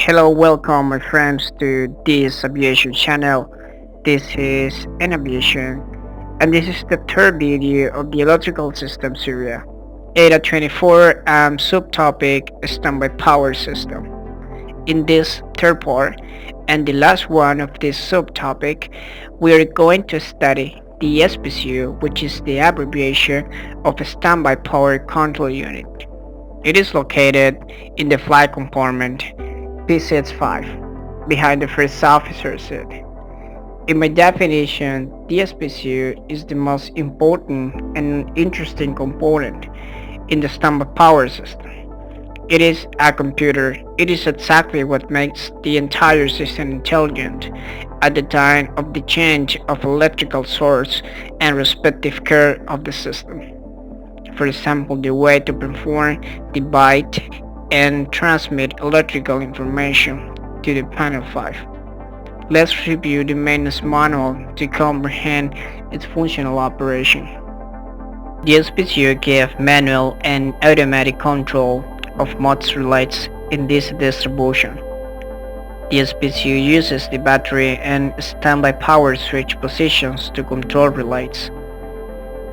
Hello, welcome my friends to this aviation channel. This is an aviation and this is the third video of the electrical system series. Ada 24 subtopic standby power system. In this third part and the last one of this subtopic, we are going to study the SPCU, which is the abbreviation of a standby power control unit. It is located in the flight compartment P65 behind the first officer's seat. In my definition, the SPCU is the most important and interesting component in the standby power system. It is a computer. It is exactly what makes the entire system intelligent at the time of the change of electrical source and respective care of the system. For example, the way to perform the byte and transmit electrical information to the panel 5. Let's review the maintenance manual to comprehend its functional operation. The SPCU gives manual and automatic control of most relays in this distribution. The SPCU uses the battery and standby power switch positions to control relays.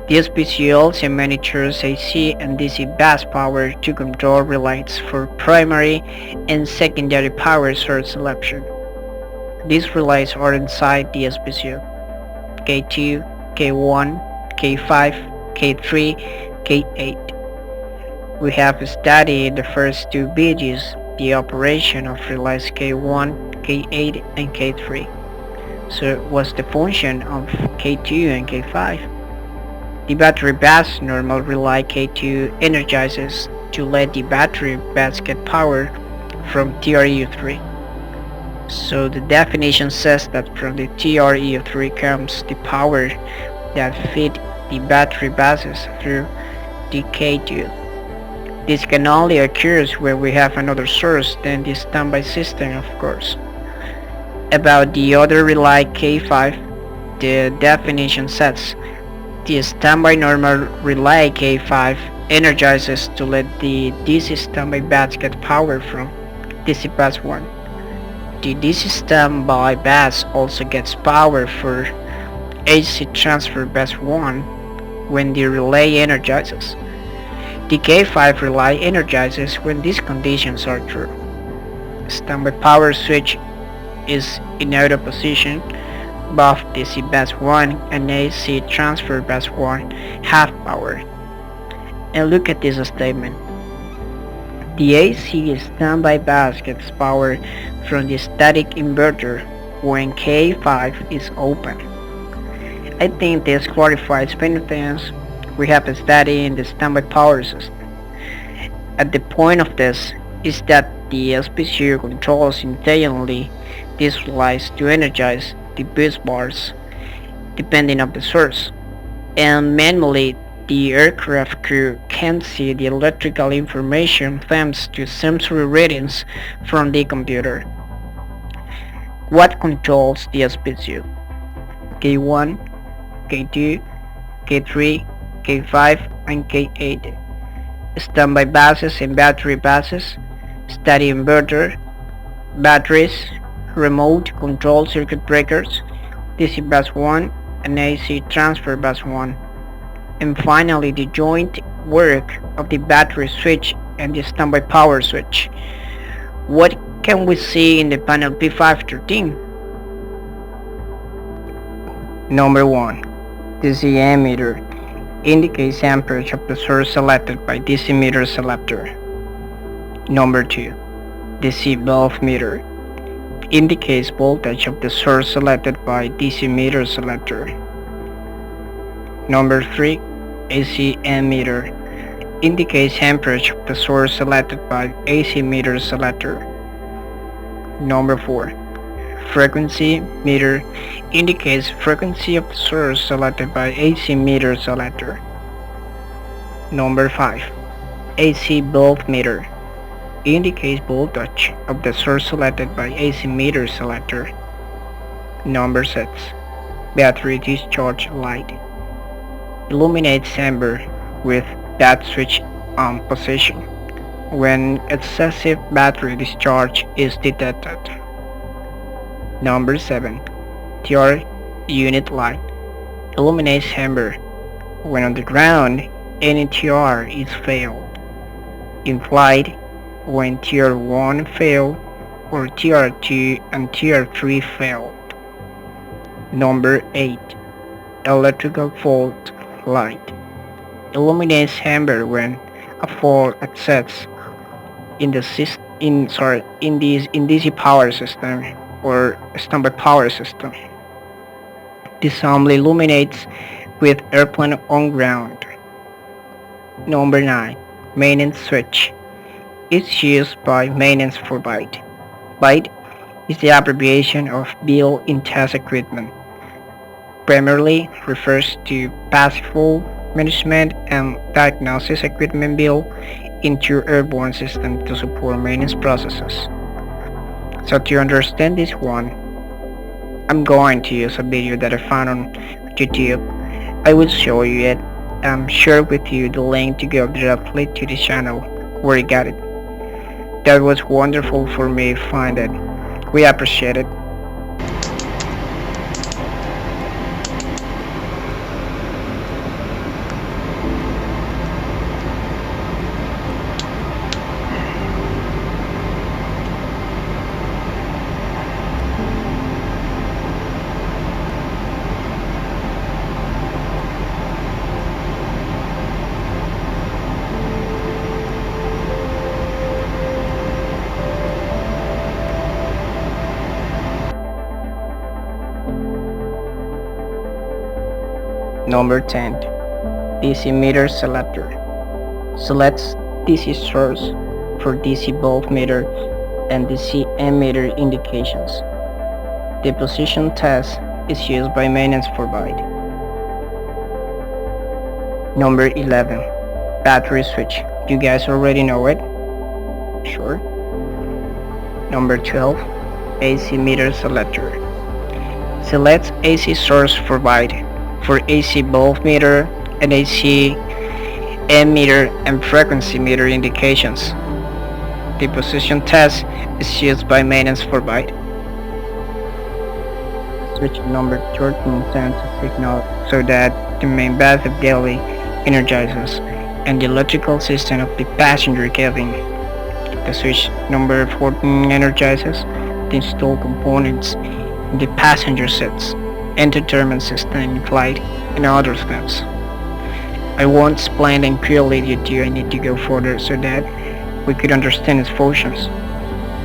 The SPCU also monitors AC and DC bus power to control relays for primary and secondary power source selection. These relays are inside the SPCU: K2, K1, K5, K3, K8. We have studied in the first two videos the operation of relays K1, K8 and K3. So what's the function of K2 and K5? The battery bus normal relay K2 energizes to let the battery bus get power from TREU3. So the definition says that from the TREU3 comes the power that feed the battery buses through the K2. This can only occur when we have another source than the standby system, of course. About the other relay K5, the definition says the standby normal relay K5 energizes to let the DC standby bus get power from DC bus 1. The DC standby bus also gets power for AC transfer bus 1 when the relay energizes. The K5 relay energizes when these conditions are true. Standby power switch is in auto position. Both DC bus 1 and AC transfer bus 1 have power. And look at this statement. The AC standby bus gets power from the static inverter when K5 is open. I think this clarifies many things we have studied in the standby power system. At the point of this is that the SPCU controls intelligently these relays to energize the bus bars depending on the source, and manually the aircraft crew can see the electrical information thanks to sensory readings from the computer. What controls the SPCU? K1, K2, K3, K5 and K8. Standby buses and battery buses, static inverter, batteries, remote control circuit breakers, DC bus 1 and AC transfer bus 1, and finally the joint work of the battery switch and the standby power switch. What can we see in the panel P513? Number 1. DC ammeter indicates amperage of the source selected by DC meter selector. Number 2. DC voltmeter indicates voltage of the source selected by DC meter selector. Number 3. AC ammeter indicates amperage of the source selected by AC meter selector. Number 4. Frequency meter indicates frequency of the source selected by AC meter selector. Number 5. AC voltmeter indicates voltage of the source selected by AC meter selector. Number 6. Battery discharge light illuminates amber with that switch on position. when excessive battery discharge is detected. Number 7. TR unit light illuminates amber when on the ground any TR is failed. In flight, when Tier 1 failed or Tier 2 and Tier 3 failed. Number 8. Electrical fault light illuminates amber when a fault exists in the in DC power system or standby power system. This only illuminates with airplane on ground. Number 9. Maintenance switch. It's used by maintenance for byte. Byte is the abbreviation of bill in test equipment. Primarily refers to passive fault management and diagnosis equipment built into airborne system to support maintenance processes. So to understand this one, I'm going to use a video that I found on YouTube. I will show you it and share with you the link to go directly to the channel where I got it. That was wonderful for me to find it. We appreciate it. Number 10. DC meter selector. Selects DC source for DC voltmeter and DC ammeter indications. The position test is used by maintenance for byte. Number 11. Battery switch. You guys already know it? Sure. Number 12. AC meter selector. Selects AC source for byte for AC voltmeter and AC ammeter and frequency meter indications. The position test is used by maintenance for byte. Switch number 13 sends a signal so that the main battery daily energizes and the electrical system of the passenger cabin. The switch number 14 energizes the installed components in the passenger seats, entertainment system in flight, and other things. I won't explain them clearly due to I need to go further so that we could understand its functions.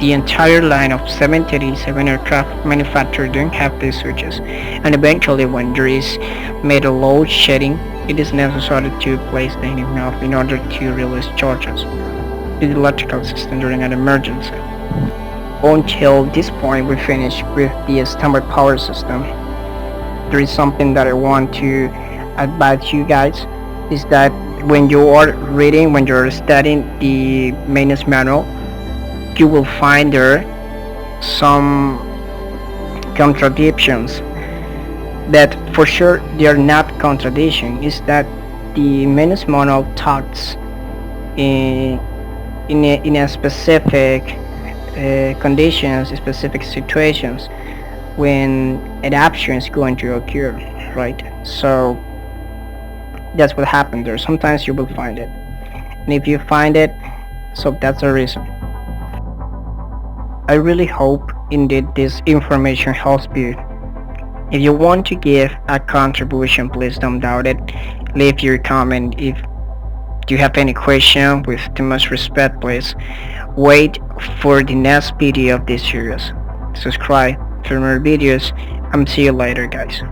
The entire line of 737 aircraft manufacturers don't have these switches, and eventually when there is made a load shedding, it is necessary to place them enough in order to release charges to the electrical system during an emergency. Until this point we finish with the standby power system. There is something that I want to advise you guys, is that when you are reading, when you're studying the maintenance manual, you will find there some contradictions that for sure they are not contradiction. Is that the maintenance manual talks in a specific conditions, specific situations when adaptation is going to occur, right? So that's what happened there. Sometimes you will find it, and if you find it, so that's the reason. I really hope indeed this information helps you. If you want to give a contribution, please don't doubt it. Leave your comment. If you have any question, with the most respect, please wait for the next video of this series. Subscribe for more videos, and see you later, guys.